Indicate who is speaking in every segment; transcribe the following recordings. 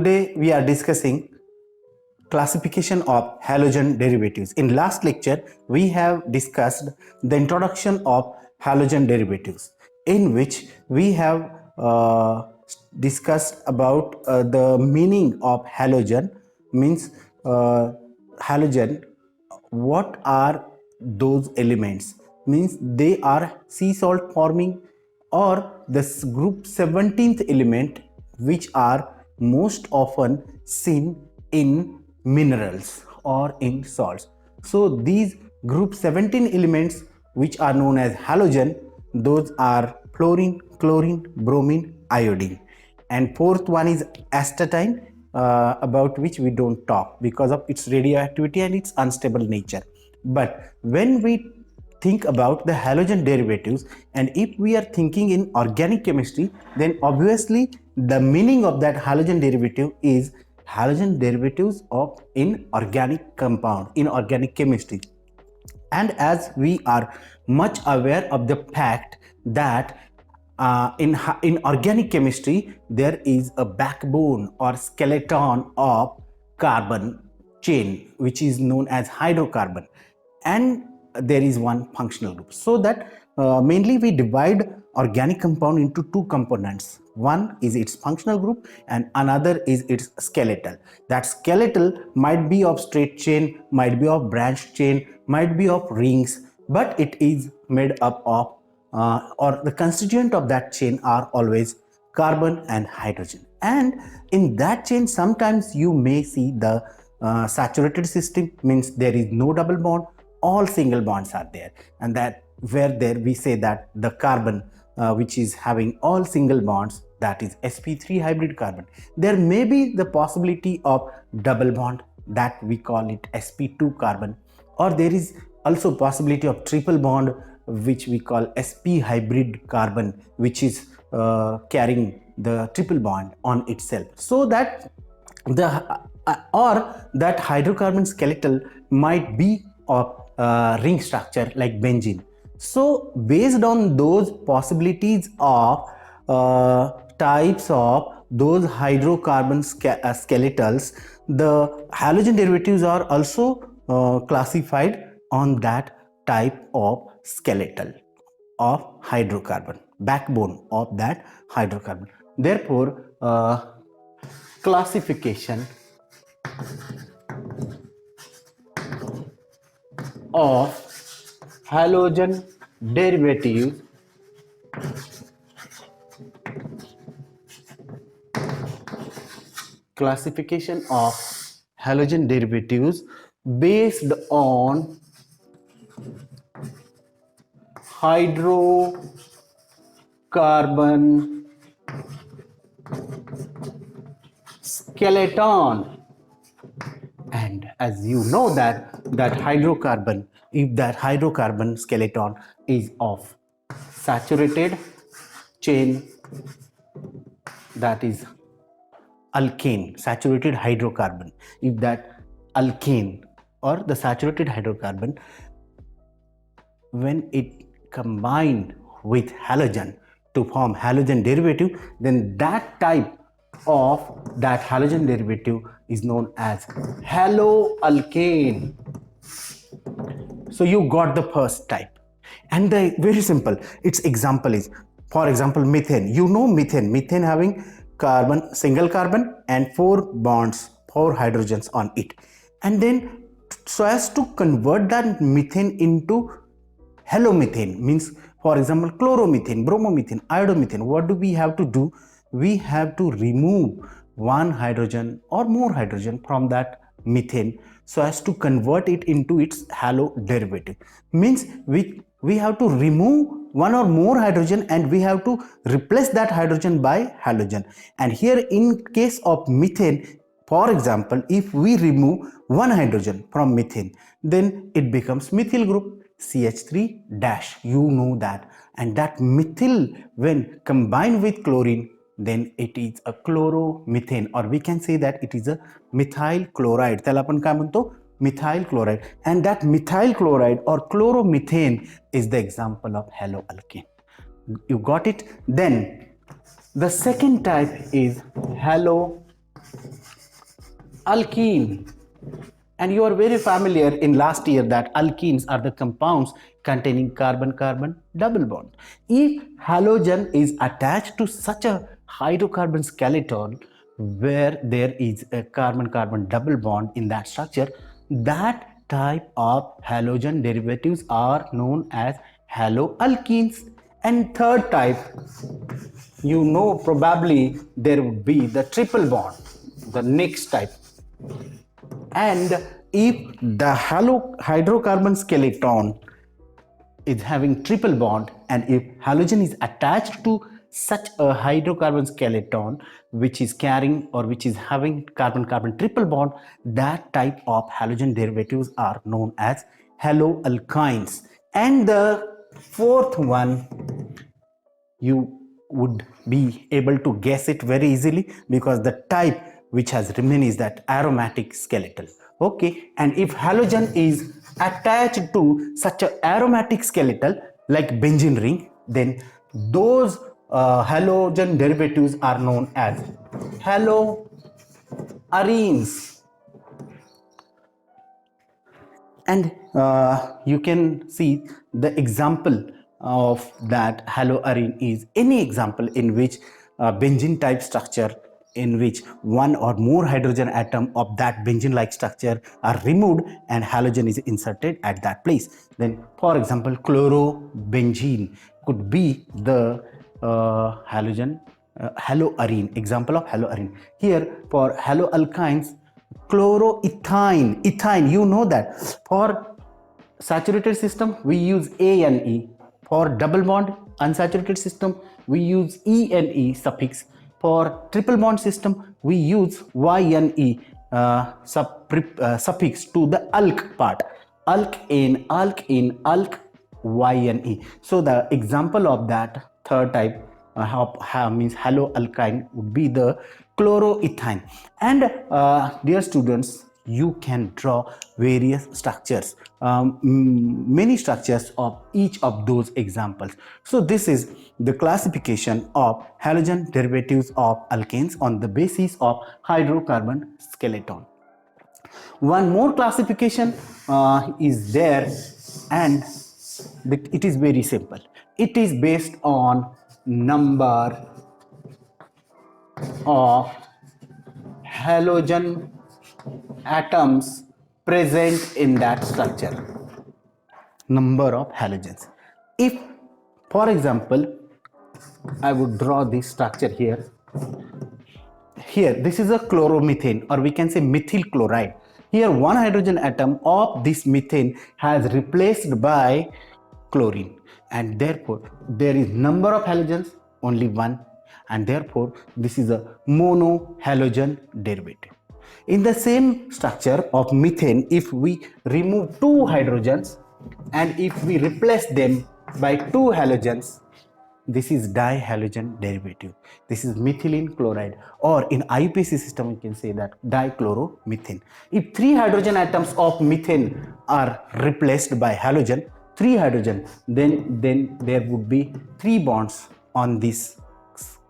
Speaker 1: Today we are discussing classification of halogen derivatives. In last lecture, we have discussed the introduction of halogen derivatives, in which we have discussed about the meaning of halogen, means halogen, what are those elements, means they are sea salt forming or this group 17th element, which are most often seen in minerals or in salts. So these group 17 elements which are known as halogen, those are fluorine, chlorine, bromine, iodine, and fourth one is astatine, about which we don't talk because of its radioactivity and its unstable nature. But when we think about the halogen derivatives, and if we are thinking in organic chemistry, then obviously the meaning of that halogen derivative is halogen derivatives of inorganic compound in organic chemistry. And as we are much aware of the fact that in organic chemistry there is a backbone or skeleton of carbon chain which is known as hydrocarbon, and there is one functional group. So that mainly we divide organic compound into two components. One is its functional group and another is its skeletal. That skeletal might be of straight chain, might be of branched chain, might be of rings, but it is made up of or the constituent of that chain are always carbon and hydrogen. And in that chain sometimes you may see the saturated system, means there is no double bond, all single bonds are there, and that where there we say that the carbon which is having all single bonds, that is sp3 hybrid carbon. There may be the possibility of double bond, that we call it sp2 carbon, or there is also possibility of triple bond which we call sp hybrid carbon, which is carrying the triple bond on itself. So that the or that hydrocarbon skeletal might be of ring structure like benzene. So based on those possibilities of types of those hydrocarbon skeletals, the halogen derivatives are also classified on that type of skeletal of hydrocarbon, backbone of that hydrocarbon. Therefore classification of halogen derivatives based on hydrocarbon skeleton. And as you know that hydrocarbon, if that hydrocarbon skeleton is of saturated chain, that is alkane, saturated hydrocarbon, if that alkane or the saturated hydrocarbon, when it combined with halogen to form halogen derivative, then that type of that halogen derivative is known as haloalkane. So you got the first type, and the very simple its example is, for example, methane. You know methane having carbon, single carbon and 4 bonds, 4 hydrogens on it, and then so as to convert that methane into halomethane, means for example chloromethane, bromomethane, iodomethane, what do we have to do? We have to remove one hydrogen or more hydrogen from that methane so as to convert it into its halo derivative. Means we have to remove one or more hydrogen and we have to replace that hydrogen by halogen. And here in case of methane, for example, if we remove one hydrogen from methane, then it becomes methyl group CH3 dash, you know that. And that methyl when combined with chlorine, then it is a chloromethane, or we can say that it is a methyl chloride. त्याला आपण काय म्हणतो? Methyl chloride. And that methyl chloride or chloromethane is the example of haloalkane. You got it? Then the second type is haloalkane. alkene. And you are very familiar in last year that alkenes are the compounds containing carbon-carbon double bond. If halogen is attached to such a hydrocarbon skeleton where there is a carbon-carbon double bond in that structure, that type of halogen derivatives are known as haloalkenes. And third type, you know, probably there would be the triple bond, the next type. And if the hydrocarbon skeleton is having triple bond, and if halogen is attached to such a hydrocarbon skeleton which is carrying or which is having carbon-carbon triple bond, that type of halogen derivatives are known as haloalkynes. And the fourth one, you would be able to guess it very easily, because the type which has remained is that aromatic skeletal. Okay, and if halogen is attached to such an aromatic skeletal like benzene ring, then those halogen derivatives are known as haloarenes. And you can see the example of that haloarene is any example in which benzene type structure, in which one or more hydrogen atom of that benzene like structure are removed and halogen is inserted at that place. Then for example, chlorobenzene could be the haloarene, example of haloarene. Here for haloalkynes, chloroethane, ethine, you know that for saturated system we use ANE, for double bond unsaturated system we use ENE suffix, for triple bond system we use YNE suffix to the alk part, alkane, alk YNE. So the example of that third type means haloalkyne would be the chloroethane. And dear students, you can draw various structures, many structures of each of those examples. So this is the classification of halogen derivatives of alkanes on the basis of hydrocarbon skeleton. One more classification is there, and it is very simple. It is based on number of halogen atoms present in that structure. Number of halogens. If, for example, I would draw this structure here. Here, this is a chloromethane, or we can say methyl chloride. Here, one hydrogen atom of this methane has replaced by chlorine, and therefore there is number of halogens only one, and therefore this is a monohalogen derivative. In the same structure of methane, if we remove two hydrogens and if we replace them by two halogens, this is dihalogen derivative. This is methylene chloride, or in IUPAC system you can say that dichloromethane. If three hydrogen atoms of methane are replaced by halogen, three hydrogen, then there would be three bonds on this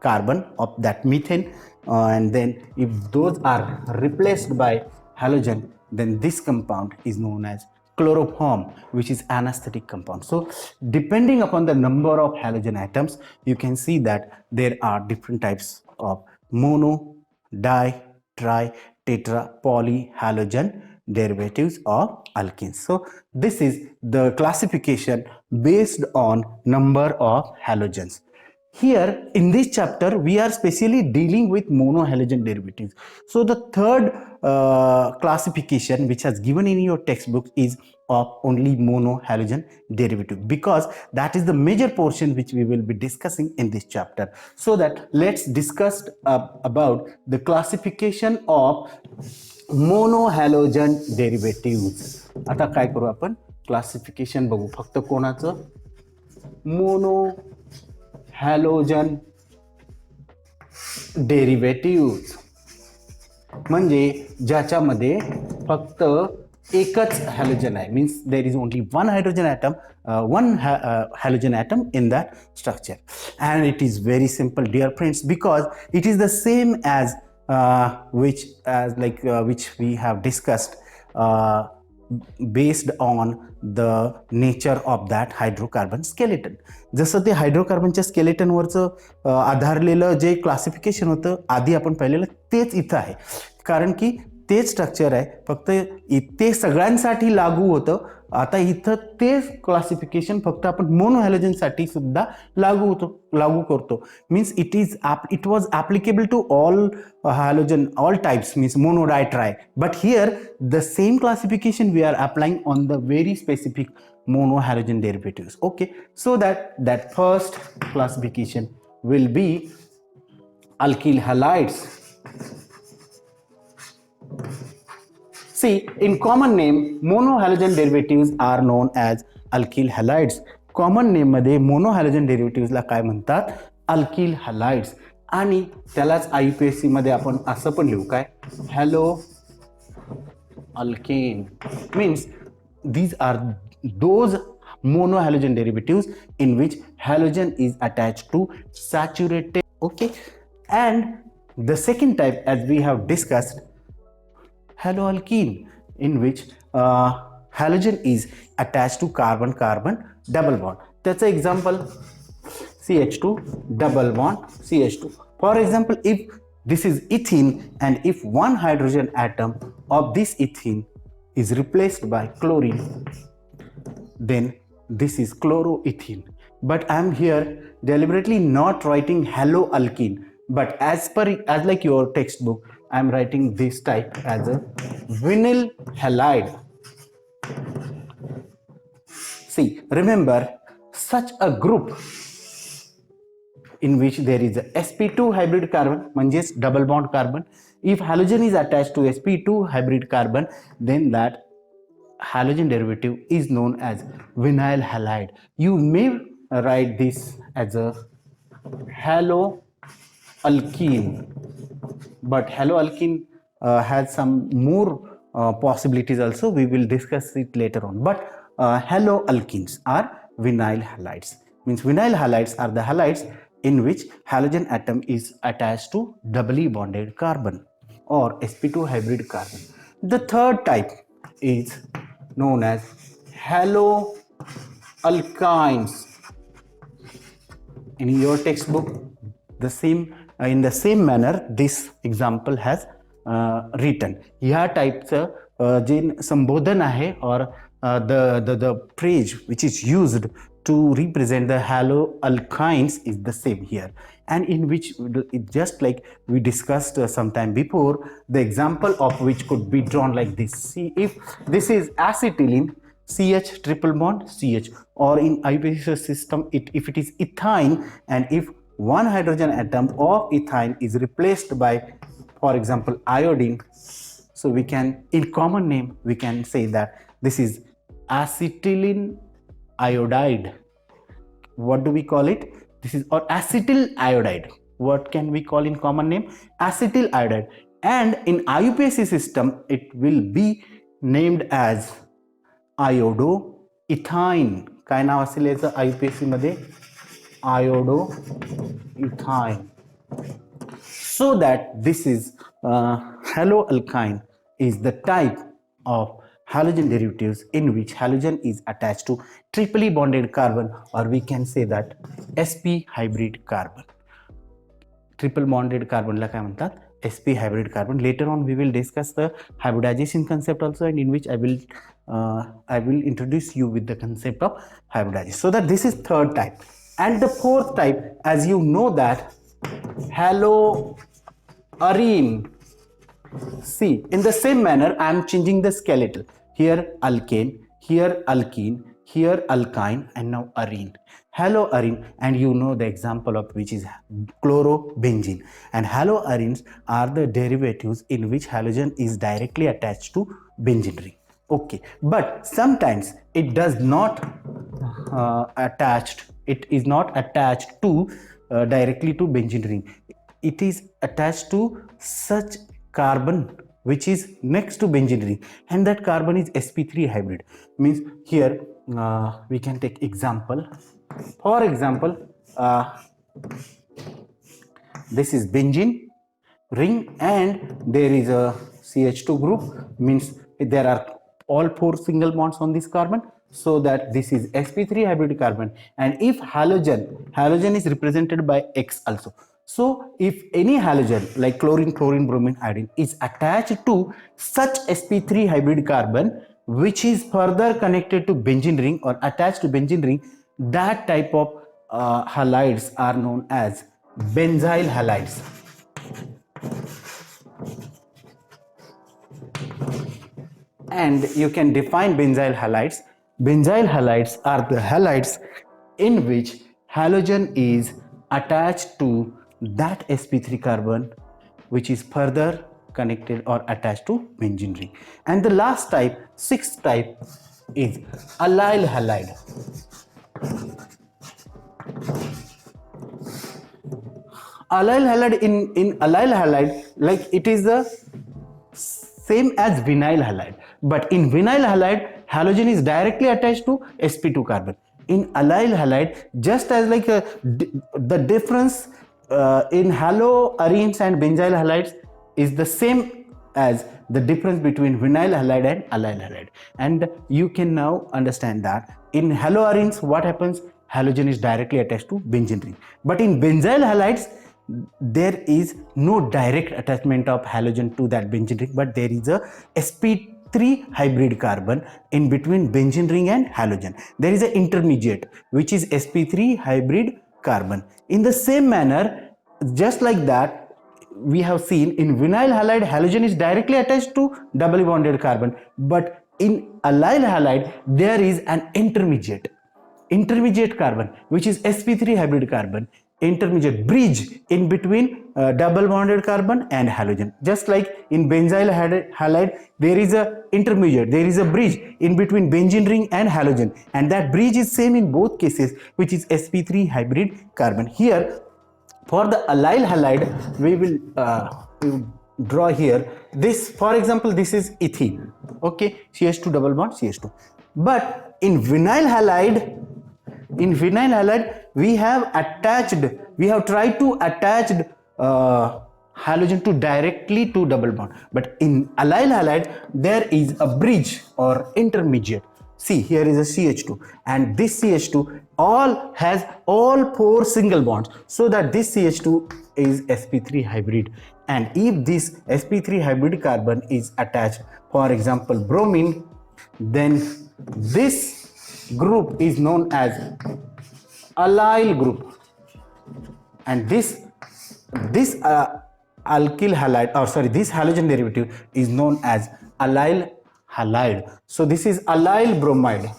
Speaker 1: carbon of that methane, and then if those are replaced by halogen, then this compound is known as chloroform, which is anesthetic compound. So depending upon the number of halogen atoms, you can see that there are different types of mono, di, tri, tetra, polyhalogen derivatives of alkenes. So this is the classification based on number of halogens. Here in this chapter we are specially dealing with monohalogen derivatives. So the third classification which has given in your textbook is of only monohalogen derivative, because that is the major portion which we will be discussing in this chapter. So that let's discuss about the classification of monohalogen derivatives. आता काय करू आपण, classification बघू फक्त कोणाचं, मोनोहॅलोजन derivative, म्हणजे ज्याच्यामध्ये फक्त एकच हॅलोजन आहे, means there is only one hydrogen atom, one halogen atom in that structure. And it is very simple, dear friends, because it is the same as which which we have discussed based on the nature of that hydrocarbon skeleton. जसं ते हायड्रोकार्बनच्या स्केलेटनवरचं आधारलेलं जे classification होतं आधी आपण पाहिलेलं तेच इथं आहे, कारण की तेच स्ट्रक्चर आहे, फक्त ते सगळ्यांसाठी लागू होतं. आता इथं तेच क्लासिफिकेशन फक्त आपण मोनोहॅलोजनसाठी सुद्धा लागू करतो. Means it was applicable to all halogen, all types, means mono, di, tri. But here the same classification we are applying on the very specific monohalogen derivatives. Okay, so that first classification will be alkyl halides. See, in common name, monohalogen derivatives are known as alkyl halides. Common name मध्ये monohalogen derivatives ला काय म्हणतात? alkyl halides. आणि त्यालाच IUPAC मध्ये आपण असं पण लिहू काय? Hello alkane. Means these are those monohalogen derivatives in which halogen is attached to saturated. Okay, and the second type, as we have discussed, haloalkene, in which halogen is attached to carbon carbon double bond. That's an example, CH2 double bond CH2. For example, if this is ethene and if one hydrogen atom of this ethene is replaced by chlorine, then this is chloroethene. But I am here deliberately not writing haloalkene, but as like your textbook, I am writing this type as a vinyl halide. See, remember, such a group in which there is a sp2 hybrid carbon, म्हणजेच double bond carbon. If halogen is attached to sp2 hybrid carbon, then that halogen derivative is known as vinyl halide. You may write this as a haloalkene, but haloalkene has some more possibilities also. We will discuss it later on. But haloalkenes are vinyl halides. Means vinyl halides are the halides in which halogen atom is attached to doubly bonded carbon or sp2 hybrid carbon. The third type is known as haloalkynes. In your textbook, the same in the same manner this example has written. ह्या टाईपचं जे संबोधन आहे or the phrase which is used to represent the haloalkynes is the same here, and in which just like we discussed sometime before, the example of which could be drawn like this. See, if this is acetylene, CH triple bond CH, or in IUPAC system if it is ethyne, and if one hydrogen atom of ethyne is replaced by, for example, iodine, so we can, in common name, we can say that this is acetylene iodide. What do we call it? This is, or acetyl iodide. What can we call in common name? Acetyl iodide. And in IUPAC system, it will be named as iodoethane. काय नाव असेल याचं IUPAC मध्ये? iodoethane. So that this is haloalkyne is the type of halogen derivatives in which halogen is attached to triply bonded carbon, or we can say that sp hybrid carbon. Triple bonded carbon ला काय म्हणतात? sp hybrid carbon. Later on we will discuss the hybridization concept also, and in which I will introduce you with the concept of hybridization. So that this is third type. And the fourth type, as you know, that haloarine. See, in the same manner I am changing the skeletal. Here alkane, here alkene, here alkyne, and now arene. Haloarine, and you know the example of which is chlorobenzene. And haloarenes are the derivatives in which halogen is directly attached to benzene ring. Okay, but sometimes it does not it is not attached to directly to benzene ring. It is attached to such carbon which is next to benzene ring, and that carbon is sp3 hybrid. Means here we can take example. For example, this is benzene, ring, and there is a CH2 group, means there are all 4 single bonds on this carbon, so that this is sp3 hybrid carbon. And if halogen is represented by X also. So if any halogen like chlorine, bromine, iodine is attached to such sp3 hybrid carbon, which is further connected to benzene ring or attached to benzene ring, that type of halides are known as benzyl halides. And you can define benzyl halides. Benzyl halides are the halides in which halogen is attached to that sp3 carbon, which is further connected or attached to benzene ring. And the last type, sixth type, is allyl halide. Allyl halide, in allyl halide, like it is the same as vinyl halide, but in vinyl halide halogen is directly attached to sp2 carbon. In allyl halide, just as like the difference in haloarenes and benzyl halides is the same as the difference between vinyl halide and allyl halide. And you can now understand that in haloarenes what happens, halogen is directly attached to benzene ring, but in benzyl halides there is no direct attachment of halogen to that benzene ring, but there is a sp3 hybrid carbon in between benzene ring and halogen. There is an intermediate which is sp3 hybrid carbon. In the same manner, just like that, we have seen in vinyl halide halogen is directly attached to doubly bonded carbon, but in allyl halide there is an intermediate carbon which is sp3 hybrid carbon, intermediate bridge in between double bonded carbon and halogen. Just like in benzyl halide there is a intermediate, there is a bridge in between benzene ring and halogen, and that bridge is same in both cases, which is sp3 hybrid carbon. Here for the allyl halide we will draw here this. For example, this is ethene, okay, CH2 double bond CH2. But in vinyl halide, we have tried to attach halogen to directly to double bond, but in allyl halide there is a bridge or intermediate. See, here is a CH2, and this CH2 has all 4 single bonds, so that this CH2 is sp3 hybrid. And if this sp3 hybrid carbon is attached, for example bromine, then this group is known as allyl group, and this alkyl halide, or sorry, this halogen derivative is known as allyl halide. So this is allyl bromide,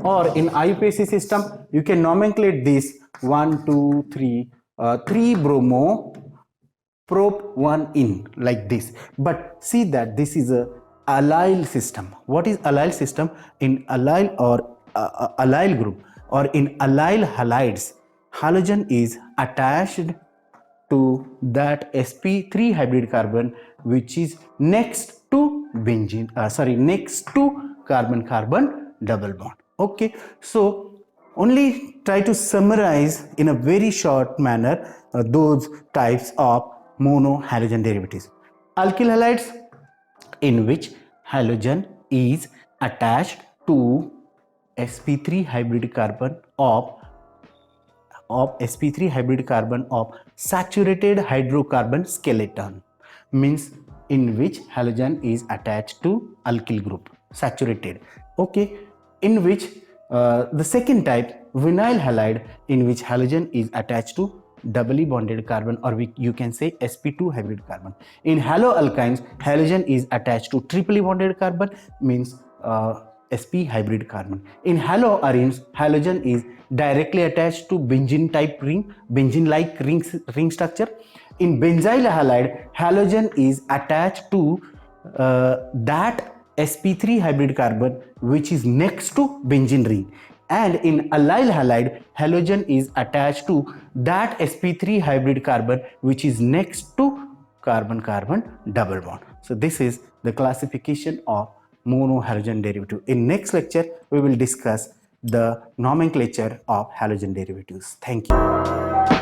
Speaker 1: or in IUPAC system you can nomenclate this 1 2 3 3 bromo prop 1 in, like this. But see that this is a allyl system. What is allyl system? In allyl or allyl group or in allyl halides, halogen is attached to that sp3 hybrid carbon which is next to benzene, next to carbon double bond. Okay, so only try to summarize in a very short manner those types of monohalogen derivatives. Alkyl halides, in which halogen is attached to sp3 hybrid carbon of sp3 hybrid carbon of saturated hydrocarbon skeleton, means in which halogen is attached to alkyl group, saturated. Okay, in which the second type, vinyl halide, in which halogen is attached to doubly bonded carbon, or you can say sp2 hybrid carbon. In haloalkynes, halogen is attached to triply bonded carbon, means sp hybrid carbon. In haloarenes, halogen is directly attached to benzene type ring, benzene like ring structure. In benzyl halide, halogen is attached to that sp3 hybrid carbon which is next to benzene ring. And in allyl halide, halogen is attached to that sp3 hybrid carbon which is next to carbon double bond. So this is the classification of monohalogen derivative. In next lecture we will discuss the nomenclature of halogen derivatives. Thank you.